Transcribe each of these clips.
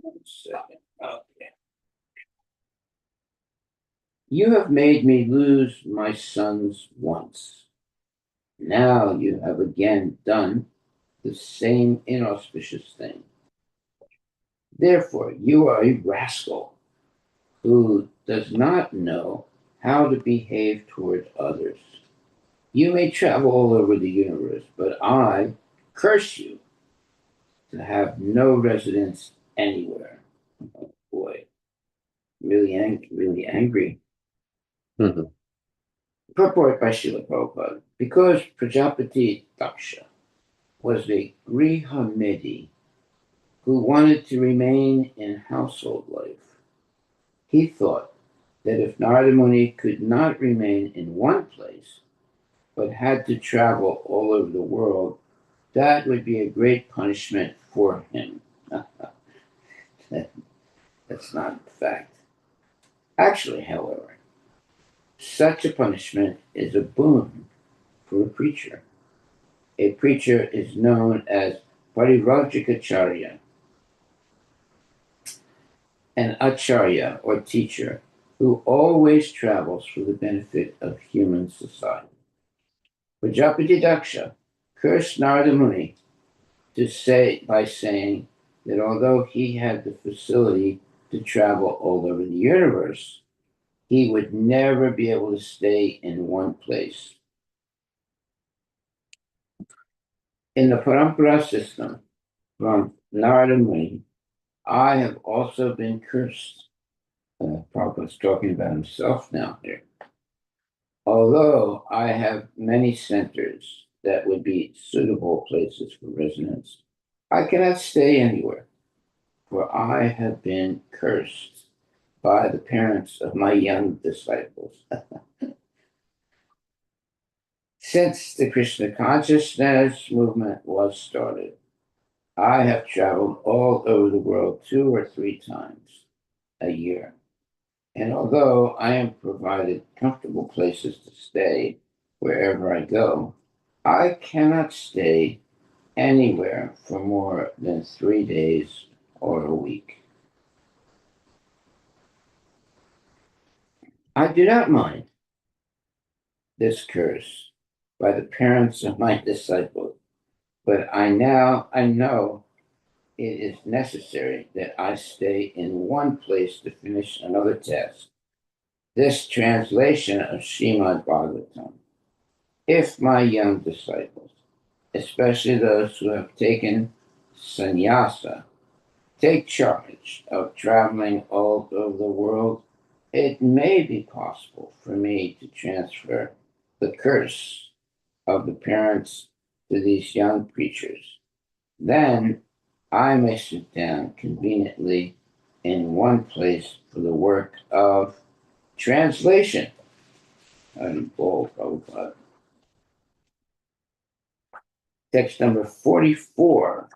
1 second. Okay. You have made me lose my sons once. Now you have again done the same inauspicious thing. Therefore, you are a rascal who does not know how to behave toward others. You may travel all over the universe, but I curse you to have no residence anywhere. Oh boy, really angry. Mhm. Purport by Srila Prabhupada. Because Prajapati Daksha was a Grihamedi who wanted to remain in household life, he thought that if Narada Muni could not remain in one place, but had to travel all over the world, that would be a great punishment for him. That's not a fact. Actually, however, such a punishment is a boon for a preacher. A preacher is known as Parivrajikacharya, an acharya or teacher who always travels for the benefit of human society. Prajapati Daksha cursed Narada Muni by saying that although he had the facility to travel all over the universe, he would never be able to stay in one place. In the Parampara system from Narada Muni, I have also been cursed. Prabhupada's talking about himself now here. Although I have many centers that would be suitable places for residence, I cannot stay anywhere, for I have been cursed by the parents of my young disciples. Since the Krishna consciousness movement was started, I have traveled all over the world 2 or 3 times a year. And although I am provided comfortable places to stay wherever I go, I cannot stay anywhere for more than 3 days or a week. I do not mind this curse by the parents of my disciples, but I know it is necessary that I stay in one place to finish another task. This translation of Srimad Bhagavatam. If my young disciples, especially those who have taken sannyasa, take charge of traveling all over the world, it may be possible for me to transfer the curse of the parents to these young preachers. Then I may sit down conveniently in one place for the work of translation. Prabhupada. Text number 44.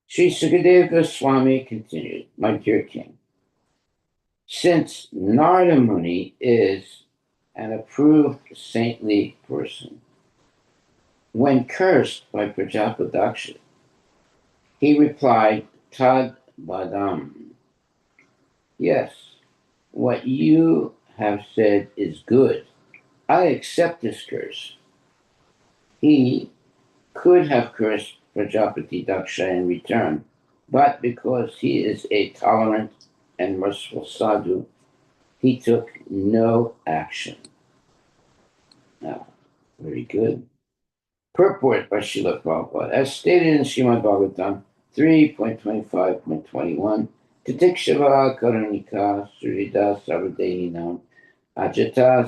Sri Sukadeva Goswami continued, my dear king, since Narada Muni is an approved saintly person, when cursed by Prajapadaksha, he replied, Tad Badam. Yes, what you have said is good. I accept this curse. He could have cursed Prajapati Daksha in return, but because he is a tolerant and merciful sadhu, he took no action. Now, very good. Purport by Srila Prabhupada. As stated in Srimad Bhagavatam 3.25.21, Titikshava Karunika Surida Sarvadehinam Ajata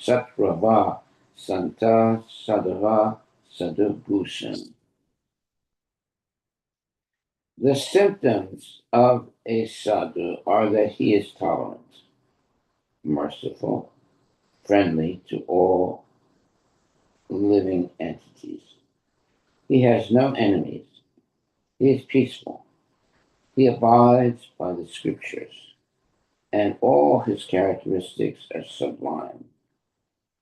Satrava Santa Sadhava Sadhubhushan. The symptoms of a sadhu are that he is tolerant, merciful, friendly to all living entities. He has no enemies. He is peaceful. He abides by the scriptures, and all his characteristics are sublime.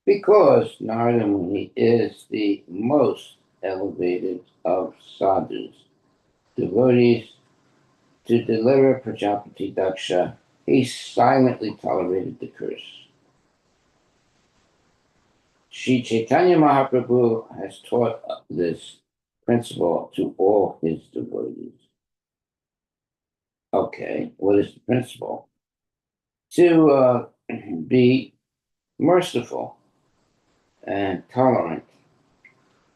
Because Narada Muni is the most elevated of sadhus, devotees, to deliver Prajapati Daksha. He silently tolerated the curse. Sri Chaitanya Mahaprabhu has taught this principle to all his devotees. Okay, what is the principle? To be merciful and tolerant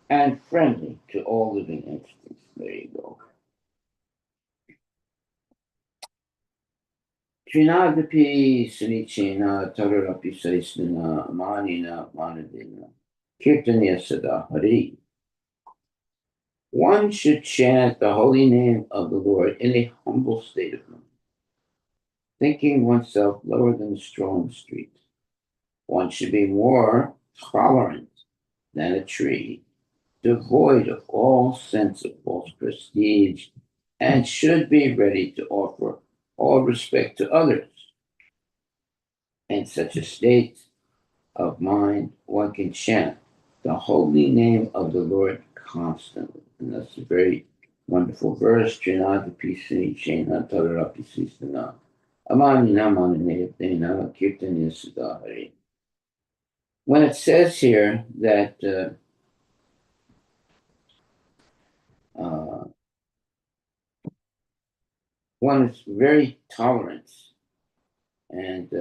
and friendly to all living entities. There you go. Trinadapi Sanichena Tararapi Saisnana Manina Manadina Kirtanya Sada Hari. One should chant the holy name of the Lord in a humble state of mind, thinking oneself lower than a straw in the street. One should be more tolerant than a tree, devoid of all sense of false prestige, and should be ready to offer all respect to others. In such a state of mind, one can chant the holy name of the Lord constantly. And that's a very wonderful verse. Trinadapi Chena Tadarapi Sistana. Amanina Mananetena Kirtanya Sudahari. When it says here that one is very tolerant and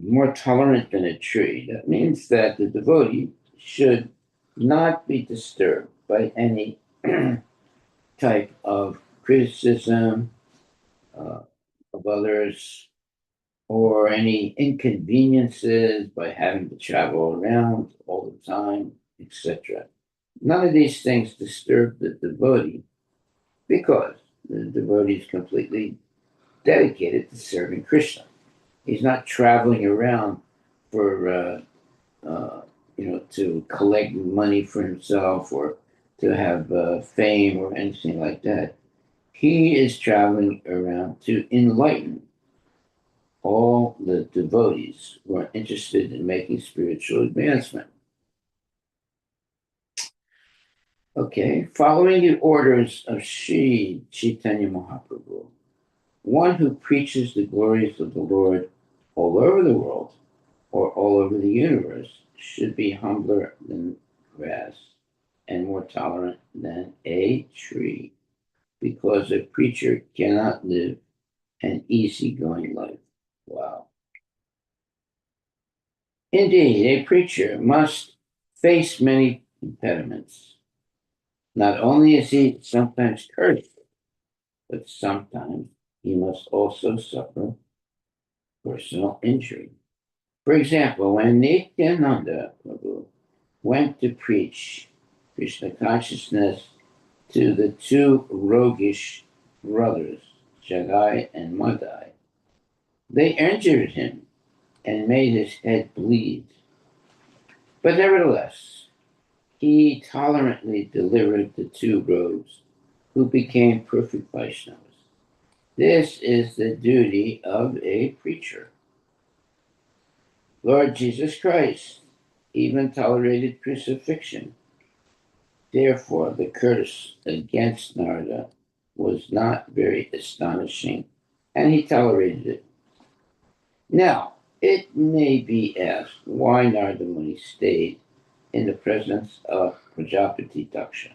more tolerant than a tree, that means that the devotee should not be disturbed by any type of criticism of others or any inconveniences by having to travel around all the time, etc. None of these things disturb the devotee because the devotee is completely dedicated to serving Krishna. He's not traveling around for to collect money for himself or to have fame or anything like that. He is traveling around to enlighten all the devotees who are interested in making spiritual advancement. Okay, following the orders of Sri Chaitanya Mahaprabhu, one who preaches the glories of the Lord all over the world or all over the universe should be humbler than grass and more tolerant than a tree, because a preacher cannot live an easygoing life. Wow. Indeed, a preacher must face many impediments. Not only is he sometimes cursed, but sometimes he must also suffer personal injury. For example, when Nityananda Prabhu went to preach Krishna consciousness to the two roguish brothers, Jagai and Madai, they injured him and made his head bleed. But nevertheless, he tolerantly delivered the two rogues who became perfect Vaishnavas. This is the duty of a preacher. Lord Jesus Christ even tolerated crucifixion. Therefore, the curse against Narada was not very astonishing, and he tolerated it. Now, it may be asked why Narada Muni stayed in the presence of Prajapati Daksha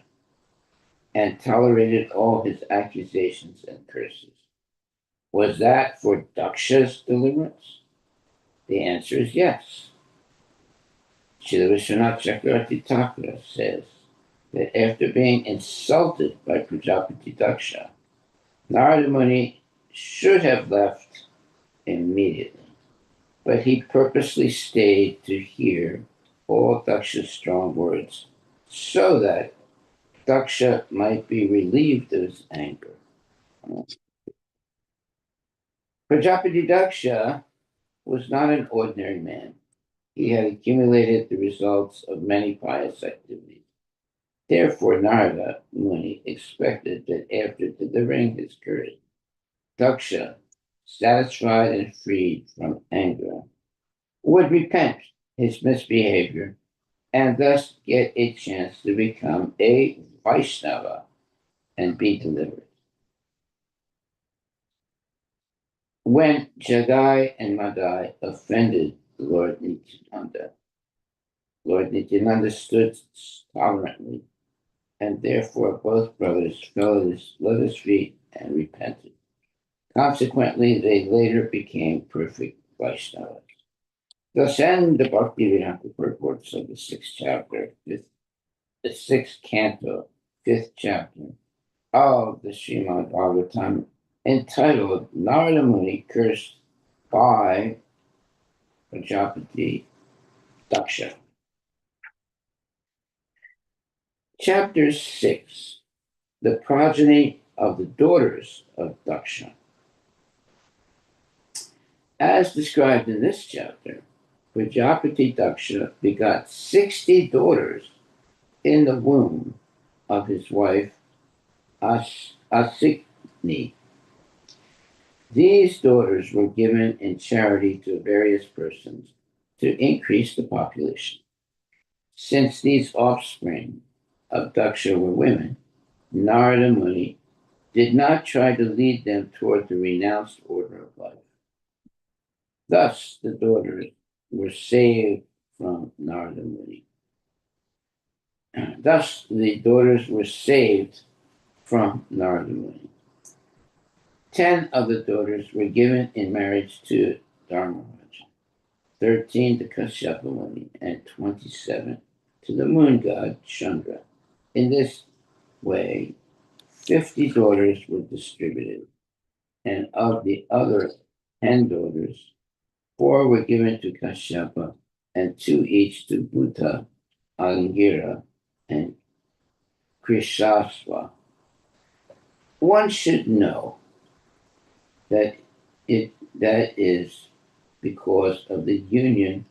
and tolerated all his accusations and curses. Was that for Daksha's deliverance? The answer is yes. Srila Vishwanath Chakravarti Thakur says that after being insulted by Prajapati Daksha, Narada Muni should have left immediately, but he purposely stayed to hear all Daksha's strong words so that Daksha might be relieved of his anger. Prajapati Daksha was not an ordinary man. He had accumulated the results of many pious activities. Therefore, Narada Muni expected that after delivering his curse, Daksha, satisfied and freed from anger, would repent his misbehavior and thus get a chance to become a Vaishnava and be delivered. When Jagai and Madai offended Lord Nityananda stood tolerantly, and therefore both brothers fell at his lotus feet and repented. Consequently, they later became perfect Vaishnavas. Thus end the Bhaktivedanta purports of the sixth canto, fifth chapter of the Srimad Bhagavatam, entitled Narada Muni Cursed by Prajapati Daksha. Chapter 6, the progeny of the daughters of Daksha. As described in this chapter, Prajapati Daksha begot 60 daughters in the womb of his wife Asikni. These daughters were given in charity to various persons to increase the population. Since these offspring of Daksha were women, Narada Muni did not try to lead them toward the renounced order of life. Thus, the daughters were saved from Narada Muni. Thus, the daughters were saved from Narada Muni. 10 of the daughters were given in marriage to Dharmaraj, 13 to Kashyapa Muni, and 27 to the moon god Chandra. In this way, 50 daughters were distributed, and of the other 10 daughters, 4 were given to Kashyapa, and 2 each to Bhuta, Angira, and Krishasva. One should know that that is because of the union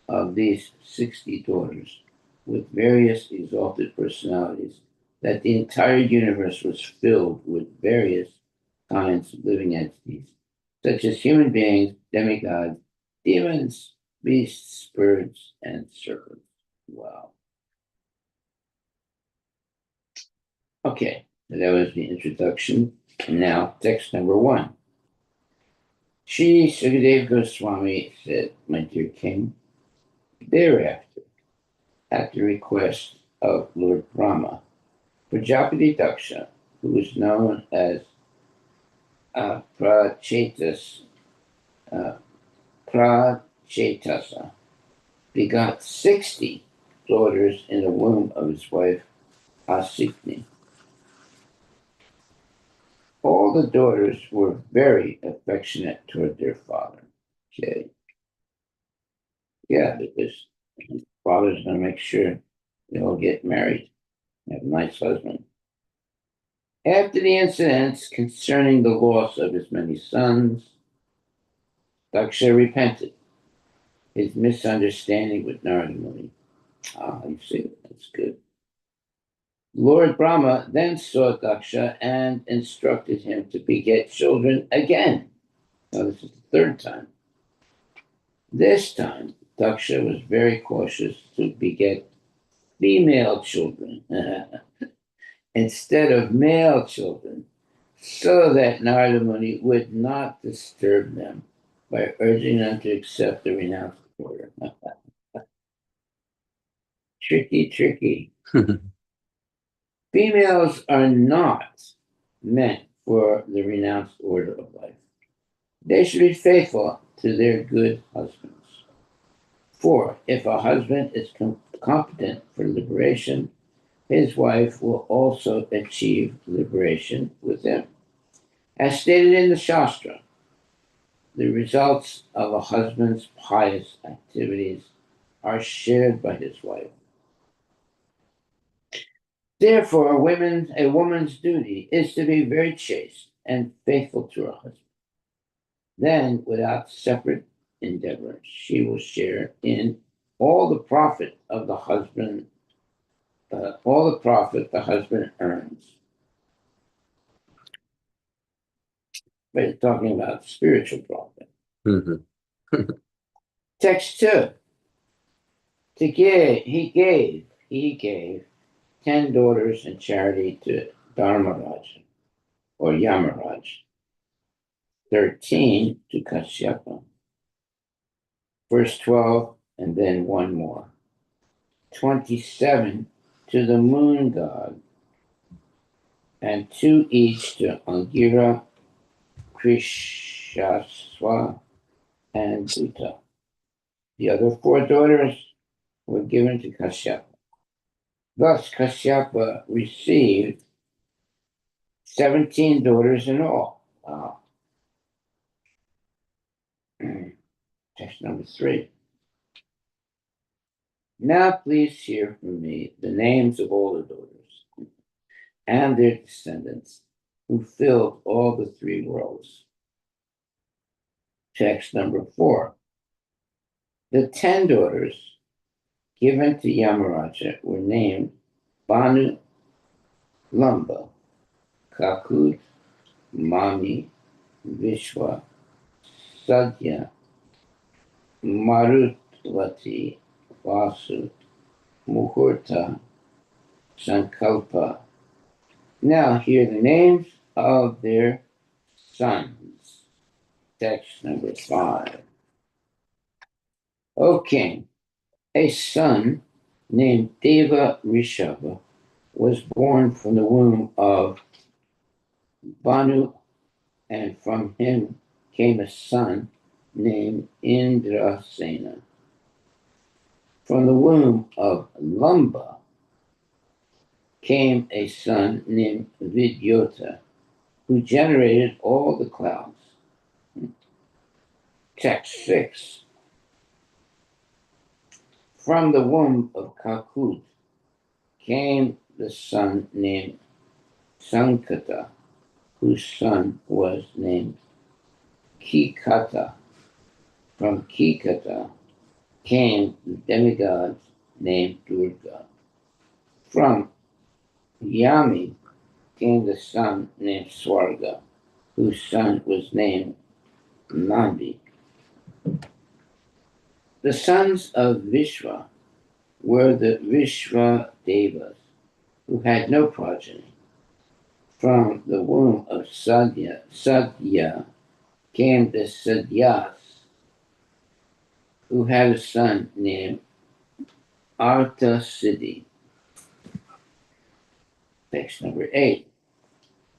of these 60 daughters with various exalted personalities, that the entire universe was filled with various kinds of living entities, such as human beings, demigods, demons, beasts, birds, and serpents. Wow. Okay, so that was the introduction. And now, text number 1. Shri Sukadeva Goswami said, my dear king, thereafter, at the request of Lord Brahma, Prajapati Daksha, who was known as Prachetasa, begot 60 daughters in the womb of his wife Asikni. All the daughters were very affectionate toward their father. Okay. Yeah, because the father's going to make sure they all get married, have a nice husband. After the incidents concerning the loss of his many sons, Daksha repented his misunderstanding with Narada Muni. You see, that's good. Lord Brahma then saw Daksha and instructed him to beget children again. Now, this is the third time. This time, Daksha was very cautious to beget female children instead of male children, so that Narada Muni would not disturb them by urging them to accept the renounced order. Tricky. Females are not meant for the renounced order of life. They should be faithful to their good husbands. For if a husband is competent for liberation, his wife will also achieve liberation with him. As stated in the Shastra, the results of a husband's pious activities are shared by his wife. Therefore, a woman's duty is to be very chaste and faithful to her husband. Then, without separate endeavor, she will share in all the profit of the husband, all the profit the husband earns. But it's talking about spiritual profit. Mm-hmm. Text 2. He gave 10 daughters in charity to Dharmaraj or Yamaraj, 13 to Kashyapa, first 12, and then one more, 27 to the moon god, and two each to Angira, Krishaswa, and Bhuta. The other four daughters were given to Kashyapa. Thus, Kashyapa received 17 daughters in all. Wow. Text number 3. Now, please hear from me the names of all the daughters and their descendants who filled all the three worlds. Text number 4. The 10 daughters given to Yamaraja were named Banu, Lumba, Kakut, Mami, Vishwa, Sadhya, Marutvati, Vasu, Muhurta, Sankalpa. Now hear the names of their sons. Text number 5. O king, a son named Deva Rishabha was born from the womb of Banu, and from him came a son named Indrasena. From the womb of Lumba came a son named Vidyota, who generated all the clouds. Text 6. From the womb of Kakut came the son named Sankata, whose son was named Kikata. From Kikata came the demigods named Durga. From Yami came the son named Swarga, whose son was named Nandi. The sons of Vishwa were the Vishwa Devas, who had no progeny. From the womb of Sadhya came the Sadhyas, who had a son named Artha Siddhi. Text number 8.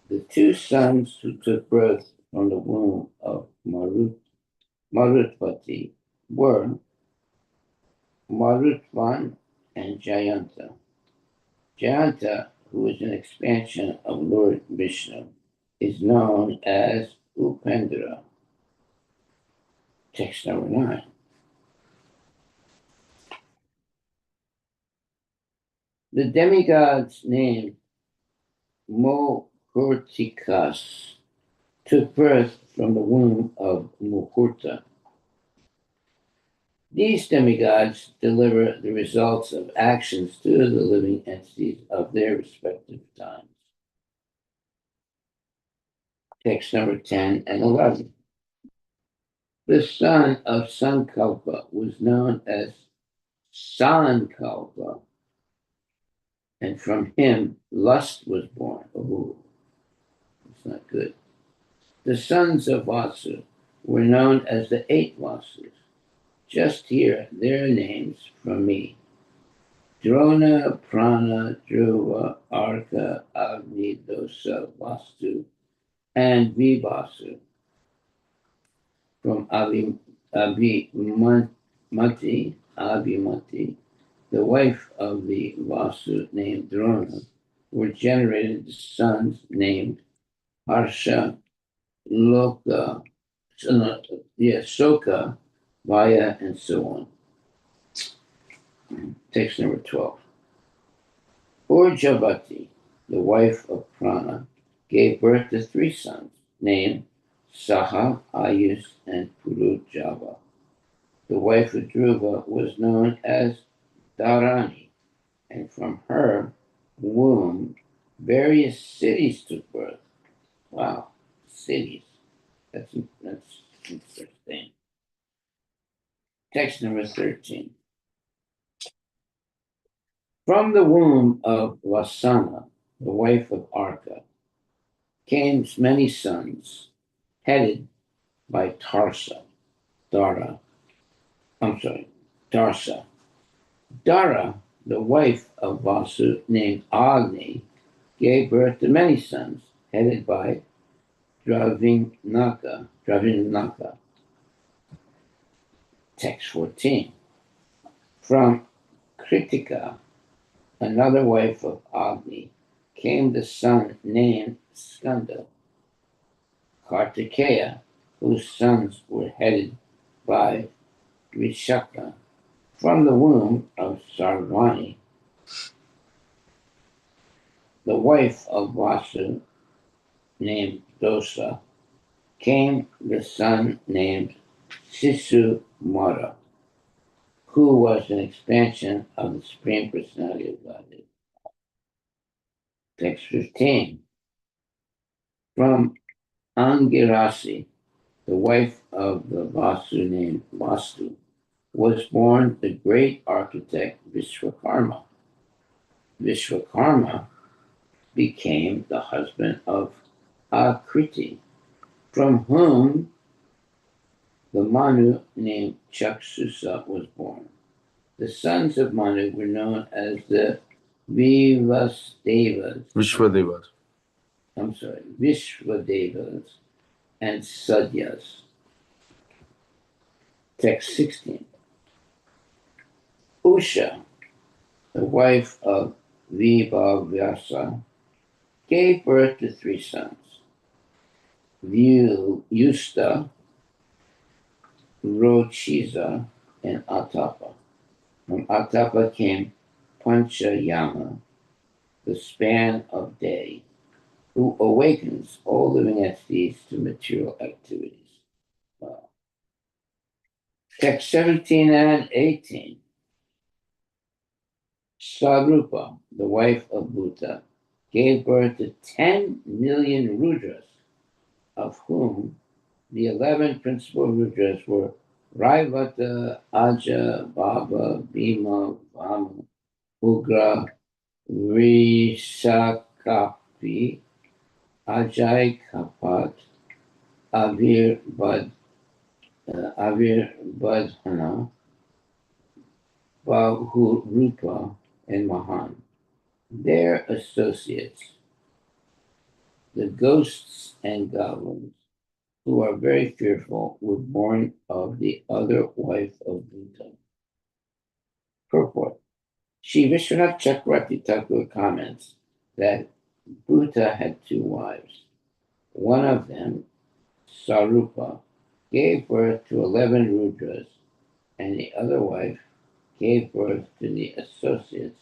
The two sons who took birth from the womb of Marutvati were Marutvan and Jayanta. Jayanta, who is an expansion of Lord Vishnu, is known as Upendra. Text number 9. The demigods named Mohurtikas took birth from the womb of Muhurta. These demigods deliver the results of actions to the living entities of their respective times. Text number 10 and 11. The son of Sankalpa was known as Sankalpa, and from him lust was born. Oh, it's not good. The sons of Vasu were known as the 8 Vasus. Just hear their names from me: Drona, Prana, Dhruva, Arka, Agni, Dosa, Vastu, and Vivasu. From Abhimati, the wife of the Vasu named Drona, were generated sons named Harsha, Loka, Soka, Vaya, and so on. Text number 12. Urjavati, the wife of Prana, gave birth to 3 sons named Saha, Ayus, and Purujava. The wife of Dhruva was known as Dharani, and from her womb various cities took birth. Wow, cities. That's interesting. Text number 13. From the womb of Vasana, the wife of Arka, came many sons, headed by Dara, I'm sorry, Darsa. Dara, the wife of Vasu, named Agni, gave birth to many sons, headed by Dravinaka. Text 14. From Kritika, another wife of Agni, came the son named Skanda, Kartikeya, whose sons were headed by Vishaka. From the womb of Sarvani, the wife of Vasu, named Dosa, came the son named Sisumara, who was an expansion of the Supreme Personality of Godhead. Text 15. From Angirasi, the wife of the Vasu named Vastu, was born the great architect Vishwakarma. Vishwakarma became the husband of Akriti, from whom the Manu named Chaksusa was born. The sons of Manu were known as the Vishwadevas. Vishwadevas and Sadyas. Text 16. Usha, the wife of Vibhavyasa, gave birth to three sons, Yusta, Rochiza, and Atapa. From Atapa came Panchayama, the span of day, who awakens all living entities to material activities. Wow. Text 17 and 18. Sarupa, the wife of Bhuta, gave birth to 10 million Rudras, of whom the 11 principal Rudras were Raivata, Aja, Baba, Bhima, Vama, Ugra, Rishakapi, Ajay Kapat, Avirbadhana, Bahurupa, and Mahan. Their associates, the ghosts and goblins, who are very fearful, were born of the other wife of Bhuta. Purport. Shri Vishwanath Chakravarti Thakur comments that Bhuta had two wives. One of them, Sarupa, gave birth to 11 Rudras, and the other wife gave birth to the associates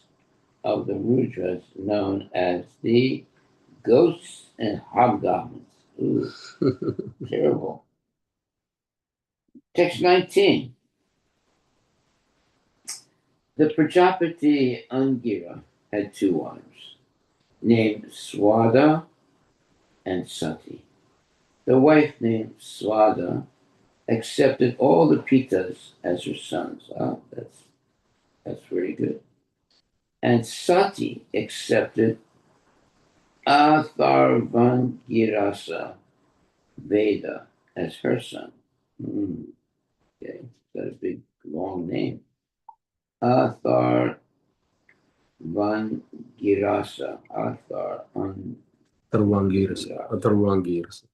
of the Rudras known as the ghosts and hobgoblins. Ooh, terrible. Text 19. The Prajapati Angira had two wives, named Swada and Sati. The wife named Swada accepted all the Pitas as her sons. Oh, that's very good. And Sati accepted Atharvangirasa Veda as her son. Okay, got a big long name. Atharvangirasa. Atharvangirasa.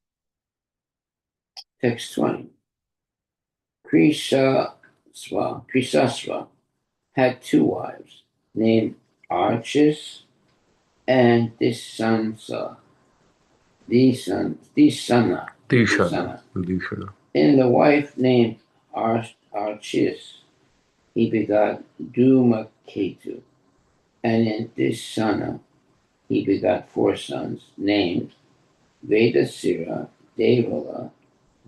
Text 20. Krisasva had two wives named Archis and Disana. In the wife named Archis, he begot Dhumaketu, and in Disana, he begot four sons named Vedasira, Devala,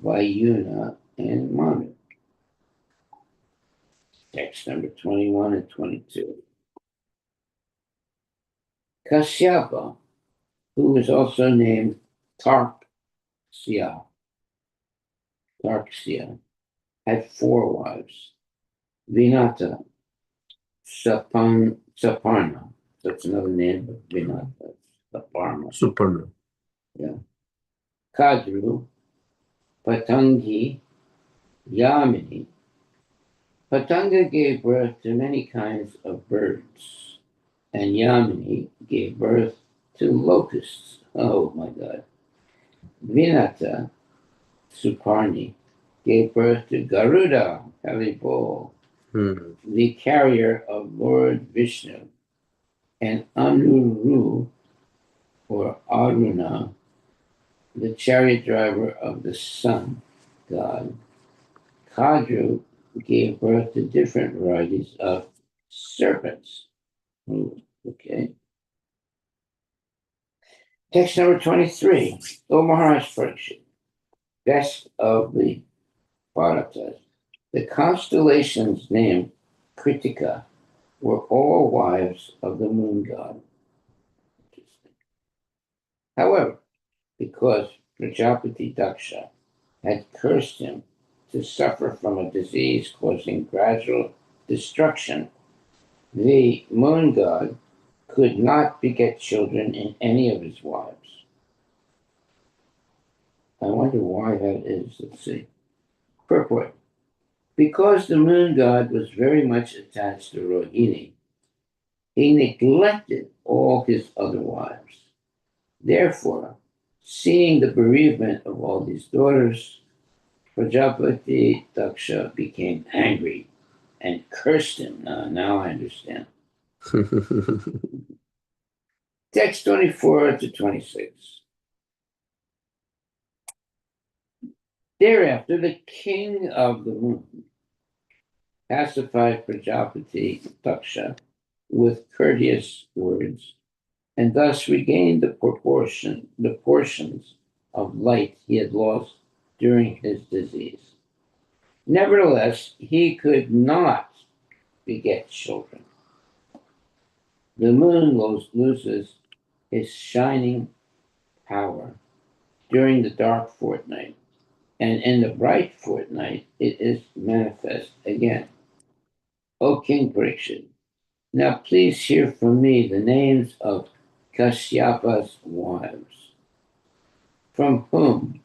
Vayuna, and Manu. Text number 21 and 22. Kashyapa, who was also named Tarksya, had four wives, Vinata, Saparna. That's another name of Vinata. Saparna. Superman. Yeah. Kadru, Patangi, Yamini. Patanga gave birth to many kinds of birds, and Yamini gave birth to locusts. Oh my God. Vinata, Suparni, gave birth to Garuda, Haribo, Hmm. the carrier of Lord Vishnu, and Anuru, or Aruna, the chariot driver of the sun god. Kadru gave birth to different varieties of serpents. Ooh, okay. Text number 23. O Maharaj Parikshit, best of the Bharatas. The constellations named Kritika were all wives of the moon god. However, because Prajapati Daksha had cursed him to suffer from a disease causing gradual destruction, the moon god could not beget children in any of his wives. I wonder why that is. Let's see. Purport. Because the moon god was very much attached to Rohini, he neglected all his other wives. Therefore, seeing the bereavement of all these daughters, Prajapati Daksha became angry and cursed him. Now I understand. Text 24 to 26. Thereafter, the king of the moon pacified Prajapati Daksha with courteous words, and thus regained the portions of light he had lost during his disease. Nevertheless, he could not beget children. The moon loses its shining power during the dark fortnight, and in the bright fortnight it is manifest again. O King Parikshit, now please hear from me the names of Kashyapa's wives, from whose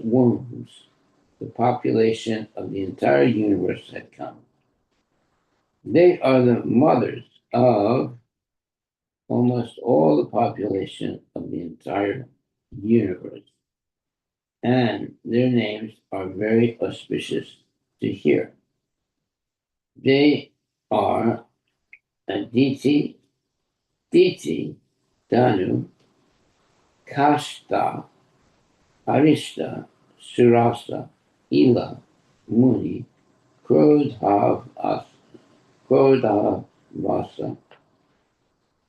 wombs the population of the entire universe had come. They are the mothers of almost all the population of the entire universe, and their names are very auspicious to hear. They are Aditi, Diti, Danu, Kashta, Arishta, Surasa, Ila, Muni, Krodhavasa,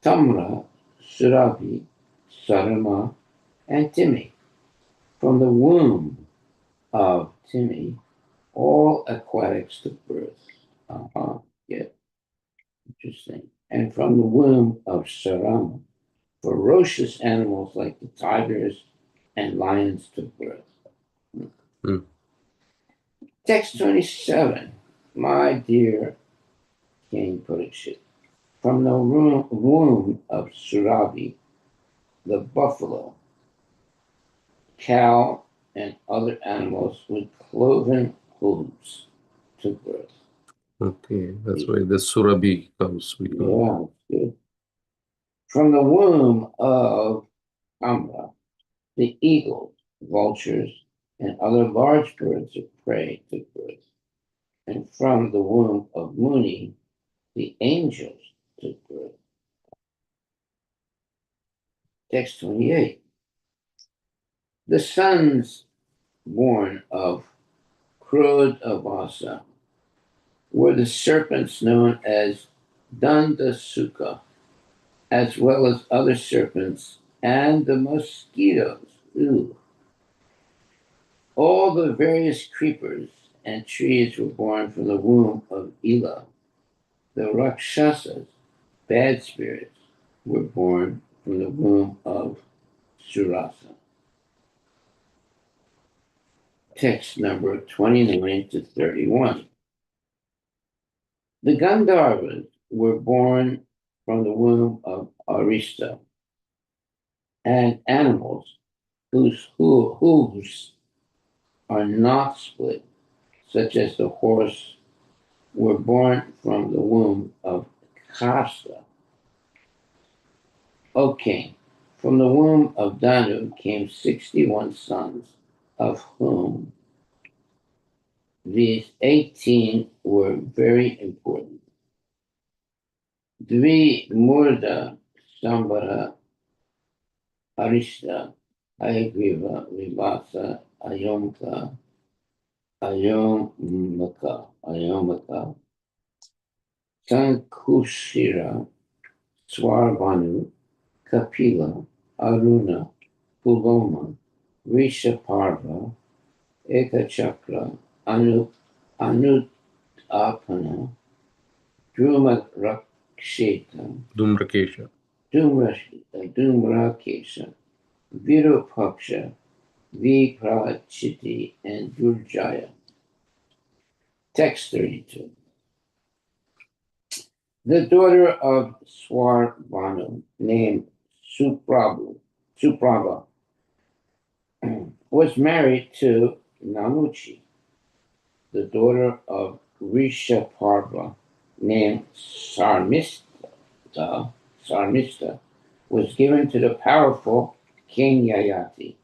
Tamra, Surabhi, Sarama, and Timi. From the womb of Timi, all aquatics took birth. Yeah, interesting. And from the womb of Sarama, ferocious animals like the tigers and lions took birth. Hmm. Text 27. My dear King Parikshit, from the womb of Surabhi, the buffalo, cow, and other animals with cloven hooves took birth. Okay, that's why the Surabhi comes. We call. Yeah, good. From the womb of Amra, the eagles, vultures, and other large birds of prey took birth. And from the womb of Muni, the angels took birth. Text 28. The sons born of Krodavasa were the serpents known as Dandasuka, as well as other serpents and the mosquitoes. Ooh. All the various creepers and trees were born from the womb of Ila. The Rakshasas, bad spirits, were born from the womb of Surasa. Text number 29 to 31. The Gandharvas were born from the womb of Arista, and animals whose hooves are not split, such as the horse, were born from the womb of Chasa. Okay, from the womb of Danu came 61 sons, of whom these 18 were very important. Dvi Murda Sambara Arishta Ayagriva Vivasa Ayomaka Sankushira Swarvanu Kapila Aruna Puloma Rishaparva Ekachakra Anutapana Drumaksheta Dhumrakesha. Dhumrakesha Virupaksha Viprachiti and Durjaya. Text 32. The daughter of Swarvanu, named Suprabha, was married to Namuchi. The daughter of Rishaparva, named Sarmista, was given to the powerful King Yayati,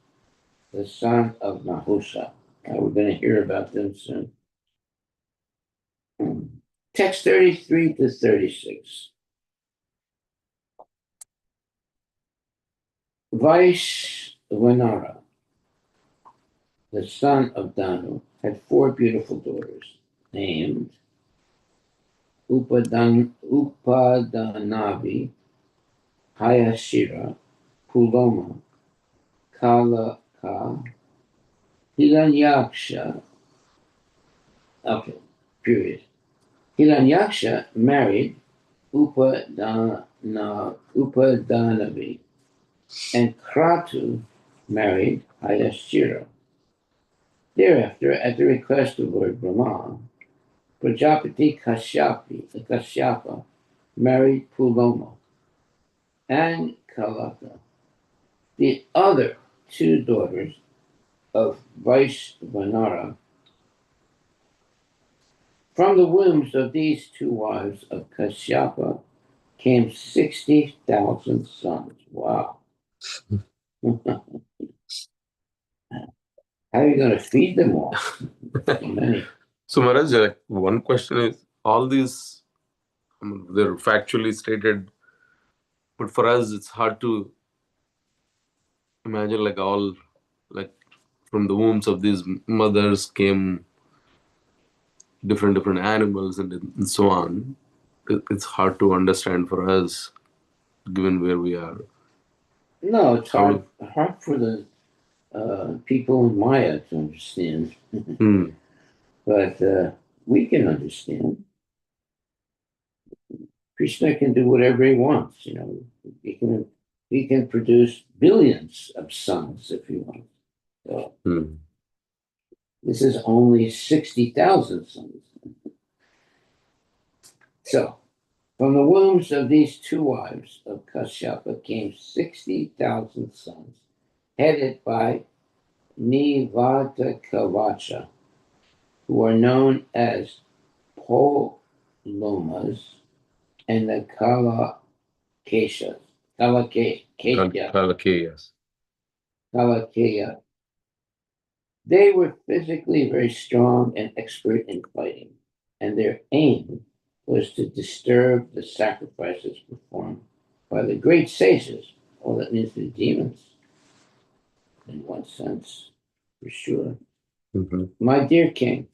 the son of Nahusa. Now we're going to hear about them soon. Text 33 to 36. Vaishvanara, the son of Danu, had 4 beautiful daughters named Upadanavi, Hayashira, Puloma, Kalaka, Hiranyaksha. Okay, period. Hiranyaksha married Upadanavi, and Kratu married Hayashira. Thereafter, at the request of Lord Brahma, Prajapati Kashyapa married Puloma and Kalaka, the other 2 daughters of Vaishvanara. From the wombs of these 2 wives of Kashyapa came 60,000 sons. Wow. How are you going to feed them all? So many. So, Maharaj, one question is, all these, they're factually stated, but for us, it's hard to imagine all, like, from the wombs of these mothers came different animals and so on. It's hard to understand for us, given where we are. No, it's hard for the people in Maya to understand. But we can understand. Krishna can do whatever he wants. He can produce billions of sons if he wants. So, this is only 60,000 sons. So, from the wombs of these 2 wives of Kashyapa came 60,000 sons, headed by Nivatakavacha, who are known as Polomas and the Kalakeshas. Kalakaya. They were physically very strong and expert in fighting, and their aim was to disturb the sacrifices performed by the great sages. Well, that means the demons, in one sense, for sure. My dear king,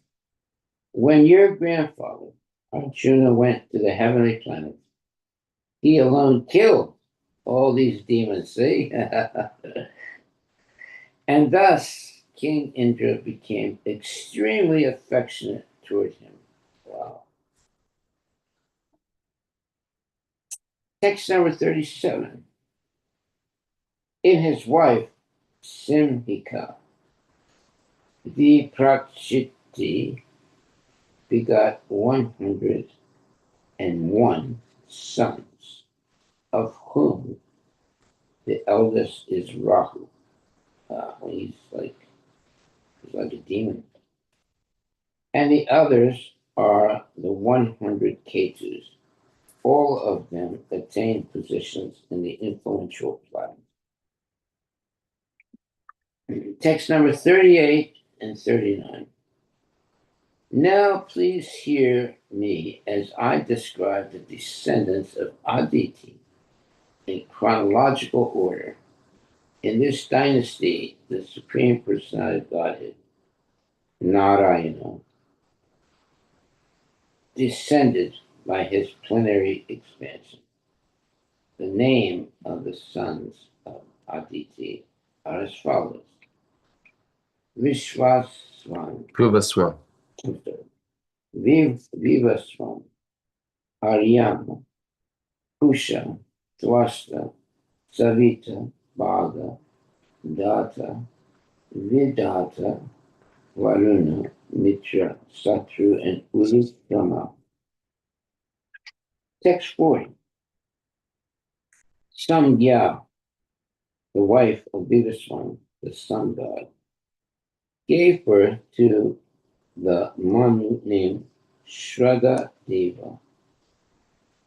when your grandfather, Arjuna, went to the heavenly planets, he alone killed all these demons, see? And thus, King Indra became extremely affectionate toward him. Wow. Text number 37. In his wife, Simhika, the Prakshiti begot 100 and 1 sons, of whom the eldest is Rahu. He's like a demon. And the others are the 100 Ketus. All of them attain positions in the influential planets. Text number 38 and 39. Now please hear me as I describe the descendants of Aditi in chronological order. In this dynasty, the Supreme Personality of Godhead, Narayana, descended by his plenary expansion. The name of the sons of Aditi are as follows: Vishwaswan, Vivaswan. Vivaswan, Aryama, Pusha, Twasta, Savita, Bhaga, Data, Vidata, Varuna, Mitra, Satru, and Urukrama. Text 40. Samgya, the wife of Vivaswan, the sun god, gave birth to the Manu named Shraddha Deva.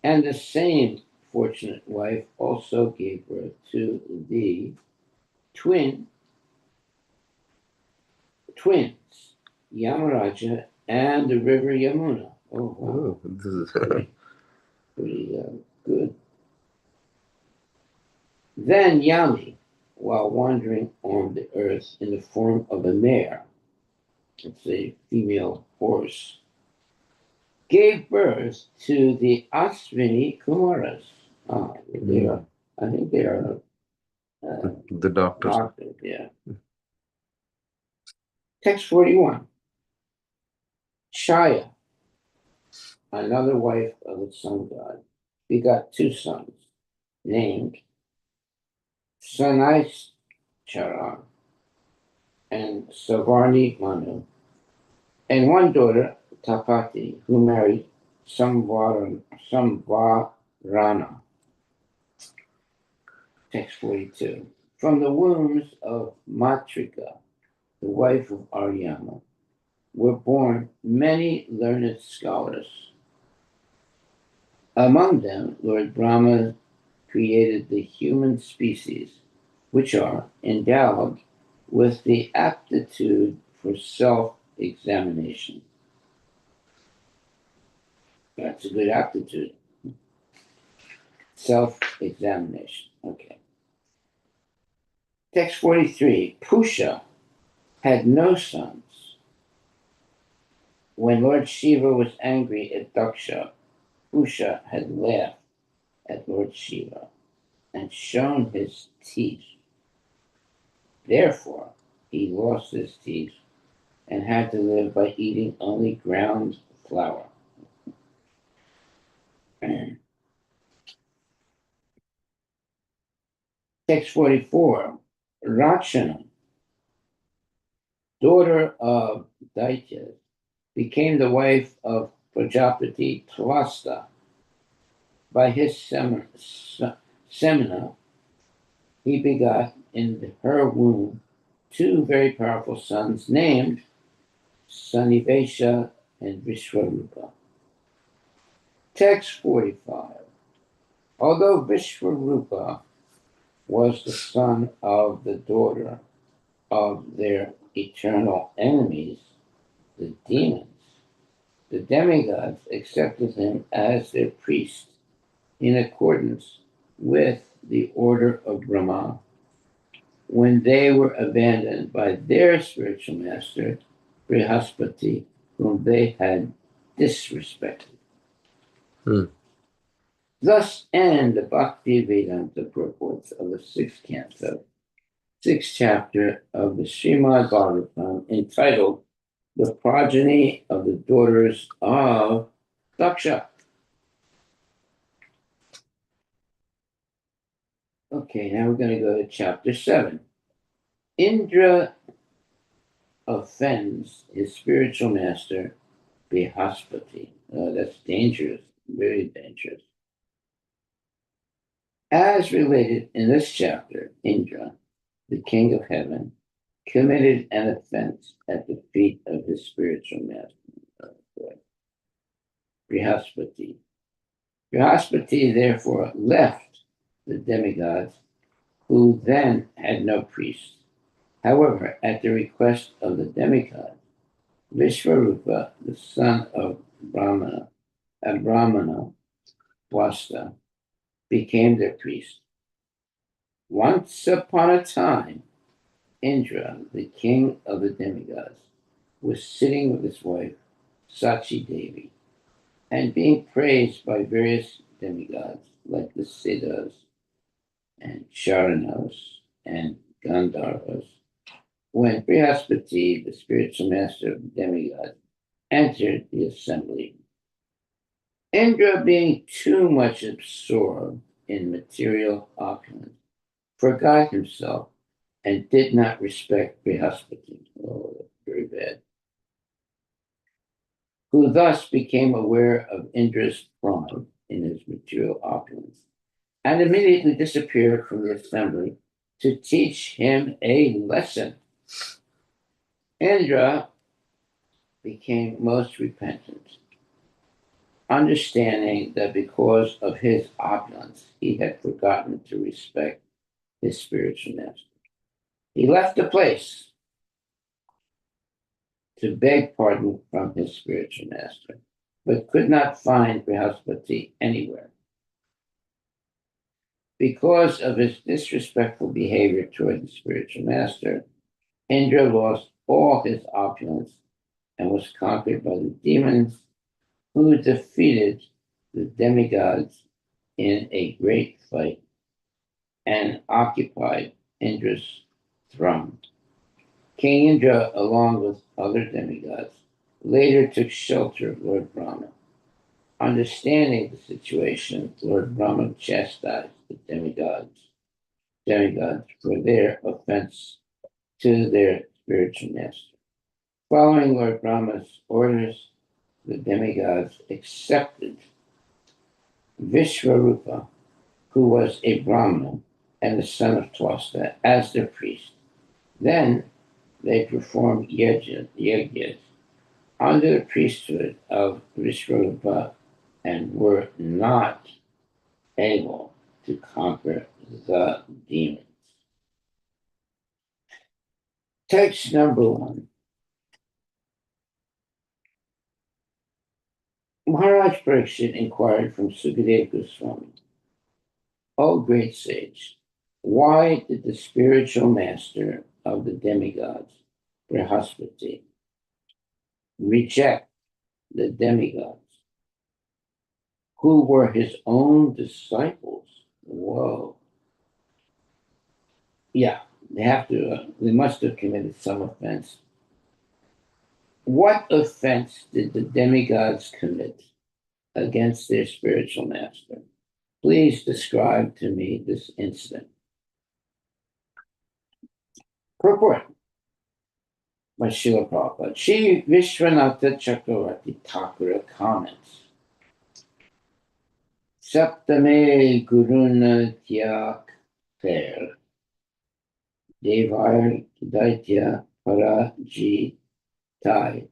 And the same fortunate wife also gave birth to the twins, Yamaraja and the river Yamuna. Oh, wow. Oh, this is Pretty good. Then Yami, while wandering on the earth in the form of a mare, it's a female horse, gave birth to the Aswini Kumaras. They are, I think they are the doctors. doctors, yeah. Text 41. Shaya, another wife of the sun god, begot 2 sons, named Sanaischara and Savarni Manu, and 1 daughter, Tapati, who married Samvarana. Text 42. From the wombs of Matrika, the wife of Aryama, were born many learned scholars. Among them, Lord Brahma created the human species, which are endowed with the aptitude for self-examination. That's a good aptitude. Self-examination. Okay. Text 43. Pusha had no sons. When Lord Shiva was angry at Daksha, Pusha had laughed at Lord Shiva and shown his teeth. Therefore, he lost his teeth and had to live by eating only ground flour. Text 44. Rakshana, daughter of Daitya, became the wife of Prajapati Twasta. By his semina, he begot in her womb 2 very powerful sons named Sanivesha and Vishwarupa. Text 45. Although Vishwarupa was the son of the daughter of their eternal enemies, the demons, the demigods accepted him as their priest in accordance with the order of Brahma when they were abandoned by their spiritual master, Brihaspati, whom they had disrespected. Thus end the Bhakti Vedanta purports of the 6th canto, 6th chapter of the Srimad Bhagavatam, entitled The Progeny of the Daughters of Daksha. Okay, now we're going to go to chapter 7. Indra offends his spiritual master, Brihaspati. That's dangerous. very dangerous. As related in this chapter, Indra, the king of heaven, committed an offense at the feet of his spiritual master, Brihaspati. Brihaspati therefore left the demigods, who then had no priests. However, at the request of the demigod, Vishvarupa, the son of Brahmana, Wasta, became their priest. Once upon a time, Indra, the king of the demigods, was sitting with his wife, Sachi Devi, and being praised by various demigods like the Siddhas and Charanas and Gandharvas. When Brihaspati, the spiritual master of the demigods, entered the assembly, Indra, being too much absorbed in material opulence, forgot himself and did not respect Brihaspati. Oh, that's very bad. Who thus became aware of Indra's pride in his material opulence and immediately disappeared from the assembly to teach him a lesson. Indra became most repentant, understanding that because of his opulence, he had forgotten to respect his spiritual master. He left the place to beg pardon from his spiritual master, but could not find Brihaspati anywhere. Because of his disrespectful behavior toward the spiritual master, Indra lost all his opulence and was conquered by the demons, who defeated the demigods in a great fight and occupied Indra's throne. King Indra, along with other demigods, later took shelter of Lord Brahma. Understanding the situation, Lord Brahma chastised the demigods for their offense to their spiritual master. Following Lord Brahma's orders, the demigods accepted Vishvarupa, who was a Brahmana and the son of Twasta, as their priest. Then they performed yajnas under the priesthood of Vishvarupa and were not able to conquer the demons. Text number 1. Maharaj Pariksit inquired from Sukadeva Goswami, O great sage, why did the spiritual master of the demigods, Brihaspati, reject the demigods who were his own disciples? Whoa. Yeah, they must have committed some offense. What offense did the demigods commit against their spiritual master? Please describe to me this incident. Purport by Srila Prabhupada. Shri Vishwanatha Chakravarti Thakura comments. Saptame Guruna Tyak Fer Devar Daitya Paraji Tai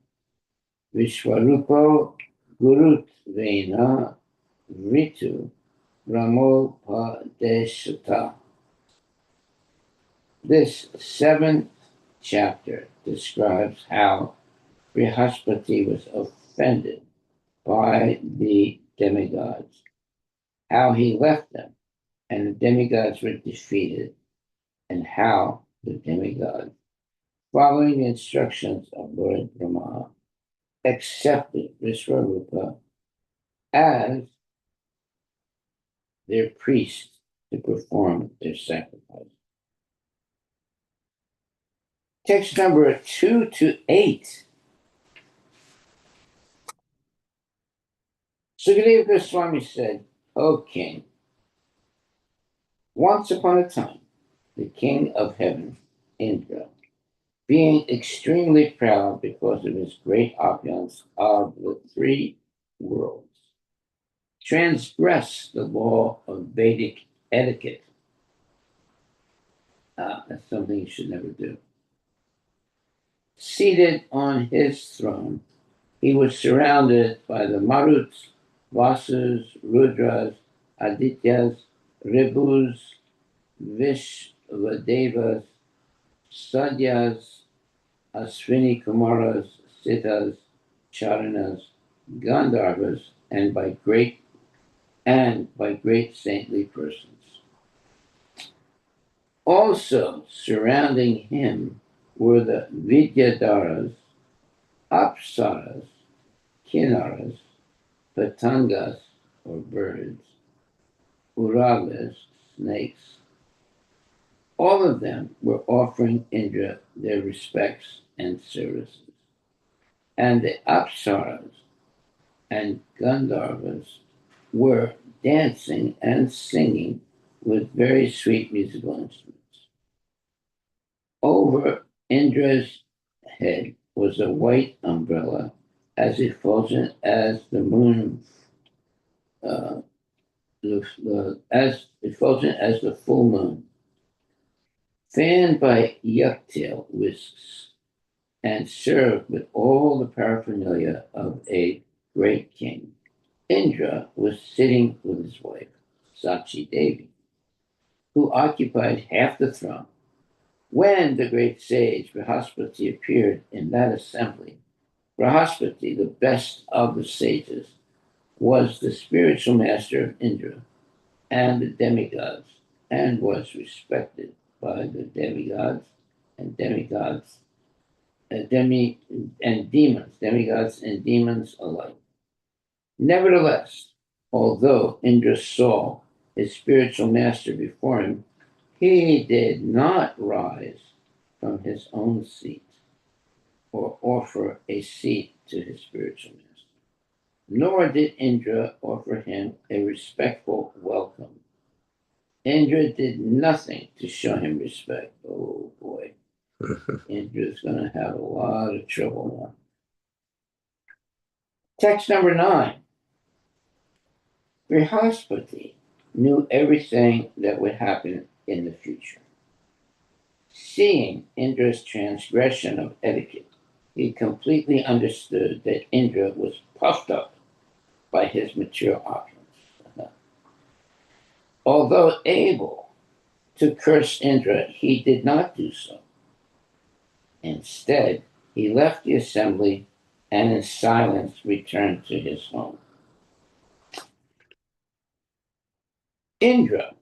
Vishwarupo Gurut Vena Ritu Ramopadeshata. This 7th chapter describes how Brihaspati was offended by the demigods, how he left them, and the demigods were defeated, and how the demigods, following the instructions of Lord Brahma, accepted Vishwarupa as their priest to perform their sacrifice. Text number 2 to 8. Sukadeva Goswami said, O king, once upon a time, the king of heaven, Indra, being extremely proud because of his great opulence of the 3 worlds, transgress the law of Vedic etiquette. That's something you should never do. Seated on his throne, he was surrounded by the Maruts, Vasus, Rudras, Adityas, Ribus, Vishvadevas, Sadyas, Aswini Kumaras, Siddhas, Charanas, Gandharvas, and by great saintly persons. Also surrounding him were the Vidyadharas, Apsaras, Kinnaras, Patangas, or birds, Uragas, snakes. All of them were offering Indra their respects and services. And the Apsaras and Gandharvas were dancing and singing with very sweet musical instruments. Over Indra's head was a white umbrella as effulgent as the moon, uh, as effulgent as the full moon, fanned by yak-tail whisks and served with all the paraphernalia of a great king. Indra was sitting with his wife, Sakshi Devi, who occupied half the throne. When the great sage Brihaspati appeared in that assembly, Brihaspati, the best of the sages, was the spiritual master of Indra and the demigods, and was respected by the demigods and demigods, demigods and demons alike. Nevertheless, although Indra saw his spiritual master before him, he did not rise from his own seat or offer a seat to his spiritual master, nor did Indra offer him a respectful welcome. Indra did nothing to show him respect. Oh boy, Indra's going to have a lot of trouble now. Text number 9. Brihaspati knew everything that would happen in the future. Seeing Indra's transgression of etiquette, he completely understood that Indra was puffed up by his material opulence. Although able to curse Indra, he did not do so. Instead, he left the assembly and in silence returned to his home. Indra,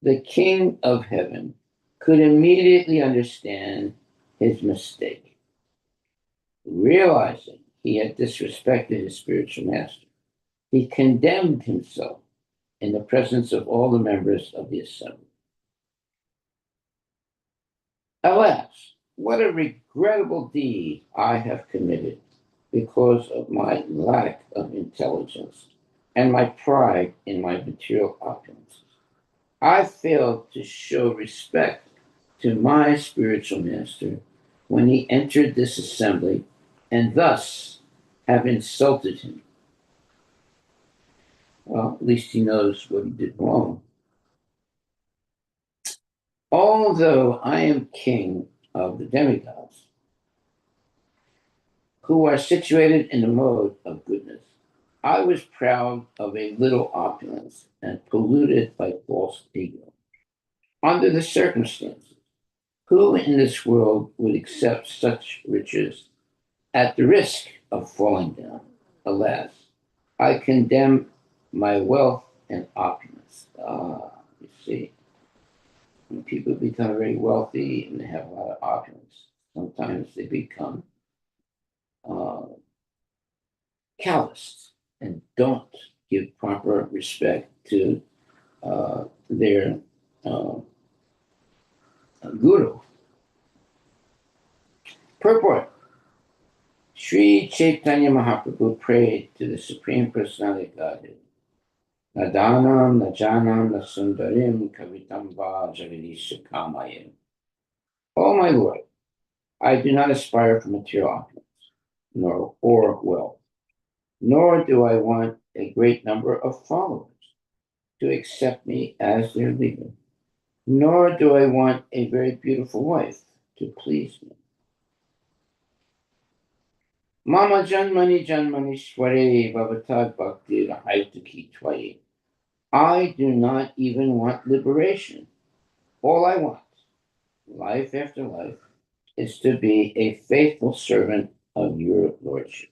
the king of heaven, could immediately understand his mistake. Realizing he had disrespected his spiritual master, he condemned himself in the presence of all the members of the assembly. Alas, what a regrettable deed I have committed because of my lack of intelligence and my pride in my material opulences. I failed to show respect to my spiritual master when he entered this assembly and thus have insulted him. Well, at least he knows what he did wrong. Although I am king of the demigods, who are situated in the mode of goodness, I was proud of a little opulence and polluted by false ego. Under the circumstances, who in this world would accept such riches at the risk of falling down? Alas, I condemn my wealth and opulence. You see, when people become very wealthy and they have a lot of opulence, sometimes they become uh, calloused and don't give proper respect to their guru. Purport. Sri Chaitanya Mahaprabhu prayed to the Supreme Personality of Godhead. Nadanam, Najanam, Nasundarim, Kavitamba, Jagadeesha Kamayam. Oh my Lord, I do not aspire for material opulence, or wealth, nor do I want a great number of followers to accept me as their leader, nor do I want a very beautiful wife to please me. Mama Janmani Sware Bhavatad Bhakti Rahaituki Twaye. I do not even want liberation. All I want, life after life, is to be a faithful servant of your Lordship.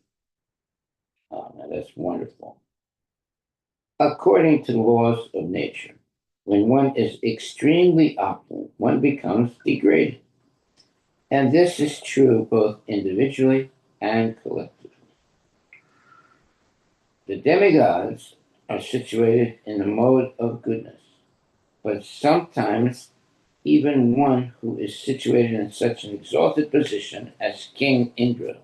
Oh, now that's wonderful. According to the laws of nature, when one is extremely opulent, one becomes degraded. And this is true both individually and collectively. The demigods are situated in the mode of goodness, but sometimes even one who is situated in such an exalted position as King Indra,